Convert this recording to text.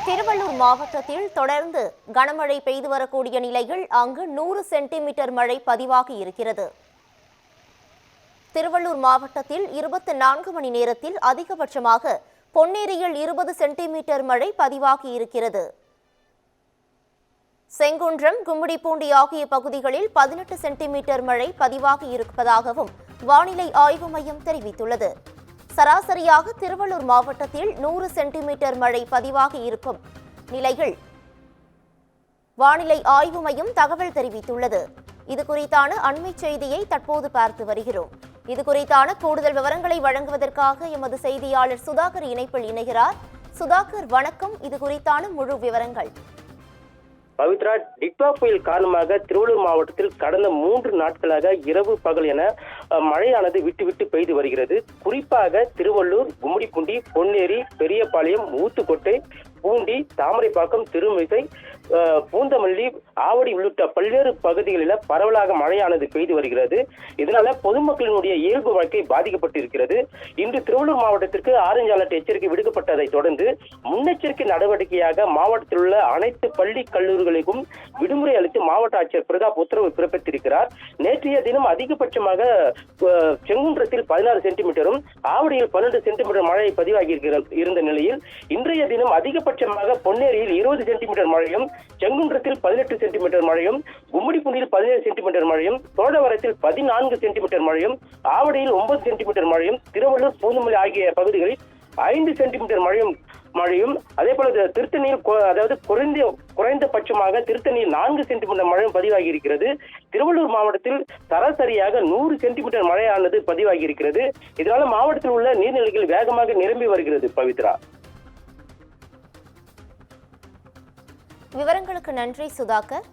திருவள்ளூர் மாவட்டத்தில் தொடர்ந்து கனமழை பெய்து வரக்கூடிய நிலையில் அங்கு 100 சென்டிமீட்டர் மழை பதிவாகி இருக்கிறது. திருவள்ளூர் மாவட்டத்தில் 24 மணி நேரத்தில் அதிகபட்சமாக பொன்னேரியில் 20 சென்டிமீட்டர் மழை பதிவாகி இருக்கிறது. செங்குன்றம், கும்மிடிப்பூண்டி ஆகிய பகுதிகளில் 18 சென்டிமீட்டர் மழை பதிவாகி இருப்பதாகவும் வானிலை ஆய்வு மையம் தெரிவித்துள்ளது. சராசரியாக திருவள்ளூர் மாவட்டத்தில் 100 சென்டிமீட்டர் மழை பதிவாகி இருக்கும் நிலையில் வானிலை ஆய்வு மையம் தகவல் தெரிவித்துள்ளது. இது குறித்தான அண்மை செய்தியை தற்போது பார்த்து வருகிறோம். இது குறித்தான கூடுதல் விவரங்களை வழங்குவதற்காக எமது செய்தியாளர் சுதாகர் இணைப்பில் இணைகிறார். சுதாகர், வணக்கம். இது குறித்தான முழு விவரங்கள். பவித்ரா, டிக்வா புயல் காரணமாக திருவள்ளூர் மாவட்டத்தில் கடந்த 3 நாட்களாக இரவு பகல் என மழையானது விட்டு விட்டு பெய்து வருகிறது. குறிப்பாக திருவள்ளூர், கும்மிடிப்பூண்டி, பொன்னேரி, பெரியபாளையம், ஊத்துக்கோட்டை, பூண்டி, தாமரைப்பாக்கம், திருமிசை, பூந்தமல்லி, ஆவடி உள்ளிட்ட பல்வேறு பகுதிகளில் பரவலாக மழையானது பெய்து வருகிறது. இதனால பொதுமக்களினுடைய இயல்பு வாழ்க்கை பாதிக்கப்பட்டிருக்கிறது. இன்று திருவள்ளூர் மாவட்டத்திற்கு ஆரஞ்சு அலர்ட் எச்சரிக்கை விடுக்கப்பட்டதை தொடர்ந்து முன்னெச்சரிக்கை நடவடிக்கையாக மாவட்டத்தில் உள்ள அனைத்து பள்ளி கல்லூரிகளுக்கும் விடுமுறை அளித்து மாவட்ட ஆட்சியர் பிரதாப் உத்தரவு பிறப்பித்திருக்கிறார். நேற்றைய தினம் அதிகபட்சமாக செங்குன்றத்தில் 16 சென்டிமீட்டரும் ஆவடியில் 12 சென்டிமீட்டர் மழை பதிவாகி இருந்த நிலையில் இன்றைய தினம் அதிகபட்சமாக பொன்னேரியில் 20 சென்டிமீட்டர் மழையும், செங்குன்றத்தில் 18 சென்டிமீட்டர் மழையும், கும்மிடிப்பூண்டியில் 17 சென்டிமீட்டர் மழையும், தோடவரத்தில் 14 சென்டிமீட்டர் மழையும், ஆவடியில் 9 சென்டிமீட்டர் மழையும், திருவள்ளூர், பூந்தமல்லி ஆகிய பகுதிகளில் 5 சென்டிமீட்டர் மழையும் அதே போல திருத்தணியில் அதாவது குறைந்தபட்சமாக திருத்தணியில் 4 சென்டிமீட்டர் மழையும் பதிவாகி இருக்கிறது. திருவள்ளூர் மாவட்டத்தில் சராசரியாக 100 சென்டிமீட்டர் மழையானது பதிவாகி இருக்கிறது. இதனால மாவட்டத்தில் உள்ள நீர்நிலைகள் வேகமாக நிரம்பி வருகிறது. பவித்ரா, விவரங்களுக்கு நன்றி சுதாகர்.